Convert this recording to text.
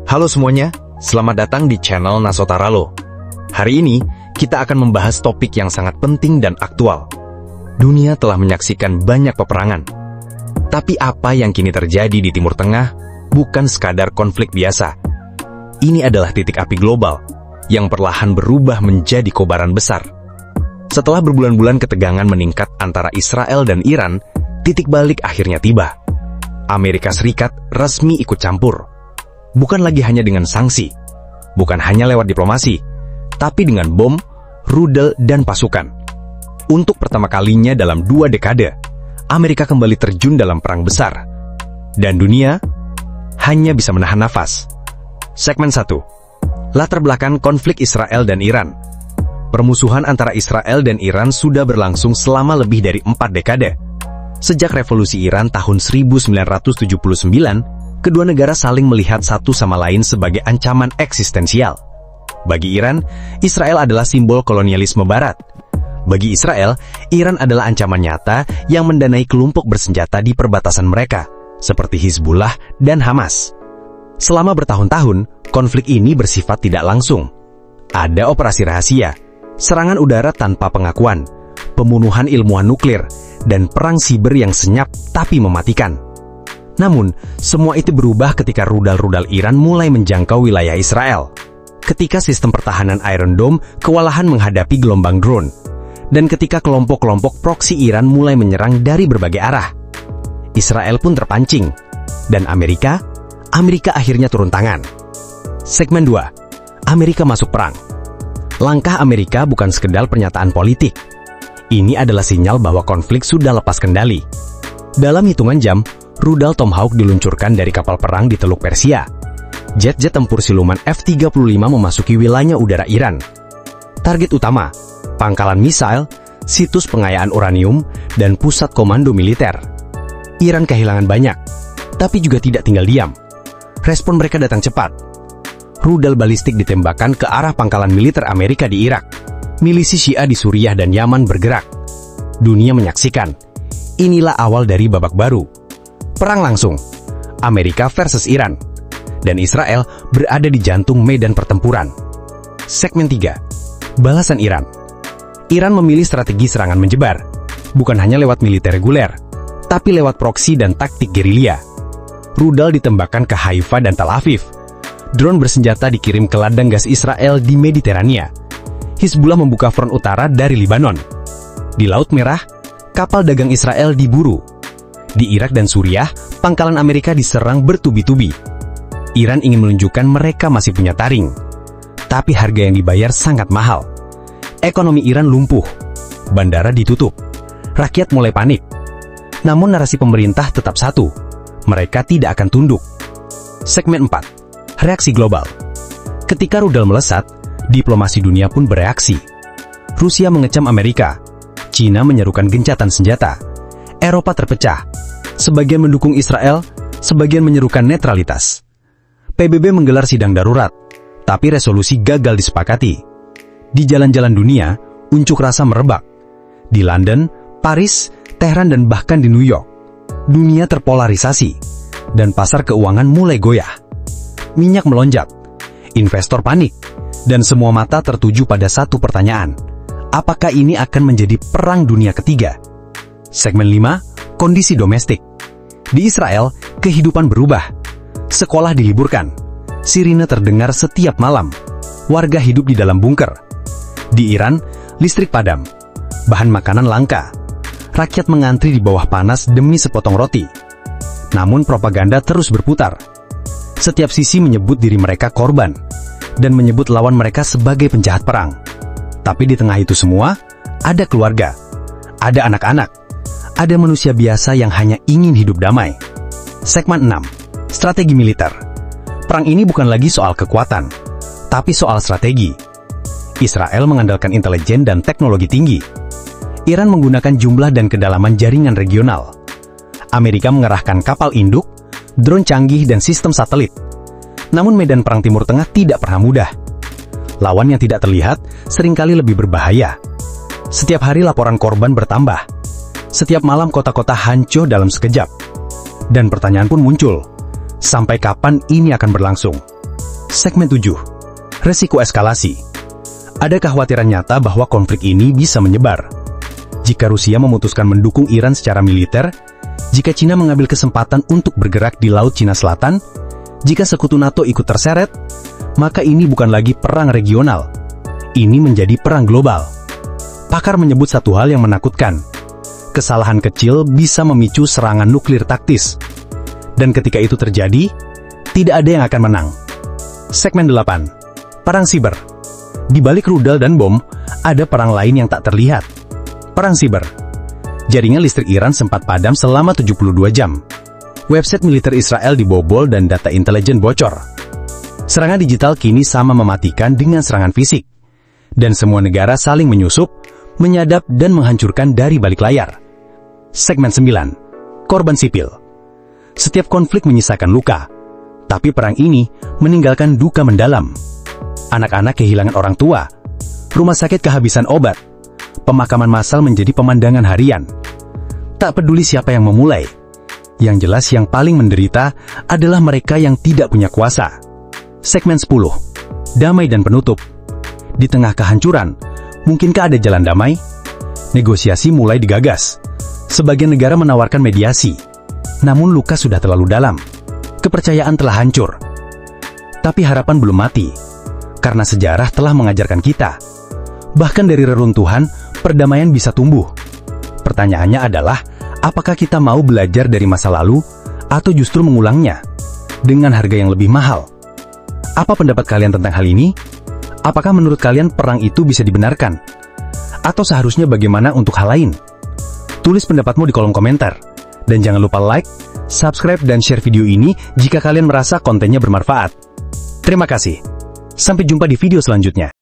Halo semuanya, selamat datang di channel Nasotaralo. Hari ini, kita akan membahas topik yang sangat penting dan aktual. Dunia telah menyaksikan banyak peperangan. Tapi apa yang kini terjadi di Timur Tengah bukan sekadar konflik biasa. Ini adalah titik api global yang perlahan berubah menjadi kobaran besar. Setelah berbulan-bulan ketegangan meningkat antara Israel dan Iran, titik balik akhirnya tiba. Amerika Serikat resmi ikut campur. Bukan lagi hanya dengan sanksi, bukan hanya lewat diplomasi, tapi dengan bom, rudal, dan pasukan. Untuk pertama kalinya dalam 2 dekade, Amerika kembali terjun dalam perang besar. Dan dunia hanya bisa menahan nafas. Segmen 1. Latar belakang konflik Israel dan Iran. Permusuhan antara Israel dan Iran sudah berlangsung selama lebih dari 4 dekade. Sejak revolusi Iran tahun 1979, kedua negara saling melihat satu sama lain sebagai ancaman eksistensial. Bagi Iran, Israel adalah simbol kolonialisme Barat. Bagi Israel, Iran adalah ancaman nyata yang mendanai kelompok bersenjata di perbatasan mereka, seperti Hizbullah dan Hamas. Selama bertahun-tahun, konflik ini bersifat tidak langsung. Ada operasi rahasia, serangan udara tanpa pengakuan, pembunuhan ilmuwan nuklir, dan perang siber yang senyap tapi mematikan. Namun, semua itu berubah ketika rudal-rudal Iran mulai menjangkau wilayah Israel. Ketika sistem pertahanan Iron Dome kewalahan menghadapi gelombang drone. Dan ketika kelompok-kelompok proksi Iran mulai menyerang dari berbagai arah. Israel pun terpancing. Dan Amerika akhirnya turun tangan. Segmen 2. Amerika masuk perang. Langkah Amerika bukan sekedar pernyataan politik. Ini adalah sinyal bahwa konflik sudah lepas kendali. Dalam hitungan jam, rudal Tomahawk diluncurkan dari kapal perang di Teluk Persia. Jet-jet tempur siluman F-35 memasuki wilayah udara Iran. Target utama, pangkalan misail, situs pengayaan uranium, dan pusat komando militer. Iran kehilangan banyak, tapi juga tidak tinggal diam. Respon mereka datang cepat. Rudal balistik ditembakkan ke arah pangkalan militer Amerika di Irak. Milisi Syiah di Suriah dan Yaman bergerak. Dunia menyaksikan. Inilah awal dari babak baru. Perang langsung, Amerika versus Iran, dan Israel berada di jantung medan pertempuran. Segmen 3. Balasan Iran. Iran memilih strategi serangan menjebar, bukan hanya lewat militer reguler, tapi lewat proksi dan taktik gerilya. Rudal ditembakkan ke Haifa dan Tel Aviv. Drone bersenjata dikirim ke ladang gas Israel di Mediterania. Hizbullah membuka front utara dari Libanon. Di Laut Merah, kapal dagang Israel diburu. Di Irak dan Suriah, pangkalan Amerika diserang bertubi-tubi. Iran ingin menunjukkan mereka masih punya taring. Tapi harga yang dibayar sangat mahal. Ekonomi Iran lumpuh. Bandara ditutup. Rakyat mulai panik. Namun narasi pemerintah tetap satu. Mereka tidak akan tunduk. Segmen 4. Reaksi global. Ketika rudal melesat, diplomasi dunia pun bereaksi. Rusia mengecam Amerika. Cina menyerukan gencatan senjata. Eropa terpecah. Sebagian mendukung Israel, sebagian menyerukan netralitas. PBB menggelar sidang darurat, tapi resolusi gagal disepakati. Di jalan-jalan dunia, unjuk rasa merebak. Di London, Paris, Teheran, dan bahkan di New York. Dunia terpolarisasi, dan pasar keuangan mulai goyah. Minyak melonjak, investor panik, dan semua mata tertuju pada satu pertanyaan. Apakah ini akan menjadi perang dunia ketiga? Segmen 5. Kondisi domestik. Di Israel, kehidupan berubah. Sekolah diliburkan. Sirine terdengar setiap malam. Warga hidup di dalam bunker. Di Iran, listrik padam. Bahan makanan langka. Rakyat mengantri di bawah panas demi sepotong roti. Namun propaganda terus berputar. Setiap sisi menyebut diri mereka korban dan menyebut lawan mereka sebagai penjahat perang. Tapi di tengah itu semua, ada keluarga, ada anak-anak, ada manusia biasa yang hanya ingin hidup damai. Segmen 6. Strategi militer. Perang ini bukan lagi soal kekuatan, tapi soal strategi. Israel mengandalkan intelijen dan teknologi tinggi. Iran menggunakan jumlah dan kedalaman jaringan regional. Amerika mengerahkan kapal induk, drone canggih, dan sistem satelit. Namun medan perang Timur Tengah tidak pernah mudah. Lawan yang tidak terlihat seringkali lebih berbahaya. Setiap hari laporan korban bertambah. Setiap malam kota-kota hancur dalam sekejap. Dan pertanyaan pun muncul, sampai kapan ini akan berlangsung? Segmen 7. Resiko eskalasi. Ada kekhawatiran nyata bahwa konflik ini bisa menyebar. Jika Rusia memutuskan mendukung Iran secara militer, jika China mengambil kesempatan untuk bergerak di Laut Cina Selatan, jika sekutu NATO ikut terseret, maka ini bukan lagi perang regional. Ini menjadi perang global. Pakar menyebut satu hal yang menakutkan. Kesalahan kecil bisa memicu serangan nuklir taktis. Dan ketika itu terjadi, tidak ada yang akan menang. Segmen 8. Perang siber. Di balik rudal dan bom, ada perang lain yang tak terlihat. Perang siber. Jaringan listrik Iran sempat padam selama 72 jam. Website militer Israel dibobol dan data intelijen bocor. Serangan digital kini sama mematikan dengan serangan fisik. Dan semua negara saling menyusup, menyadap dan menghancurkan dari balik layar. Segmen 9. Korban sipil. Setiap konflik menyisakan luka. Tapi perang ini meninggalkan duka mendalam. Anak-anak kehilangan orang tua. Rumah sakit kehabisan obat. Pemakaman massal menjadi pemandangan harian. Tak peduli siapa yang memulai. Yang jelas yang paling menderita adalah mereka yang tidak punya kuasa. Segmen 10. Damai dan penutup. Di tengah kehancuran, mungkinkah ada jalan damai? Negosiasi mulai digagas. Sebagian negara menawarkan mediasi. Namun luka sudah terlalu dalam. Kepercayaan telah hancur. Tapi harapan belum mati. Karena sejarah telah mengajarkan kita. Bahkan dari reruntuhan, perdamaian bisa tumbuh. Pertanyaannya adalah, apakah kita mau belajar dari masa lalu, atau justru mengulangnya, dengan harga yang lebih mahal? Apa pendapat kalian tentang hal ini? Apakah menurut kalian perang itu bisa dibenarkan? Atau seharusnya bagaimana untuk hal lain? Tulis pendapatmu di kolom komentar. Dan jangan lupa like, subscribe, dan share video ini jika kalian merasa kontennya bermanfaat. Terima kasih. Sampai jumpa di video selanjutnya.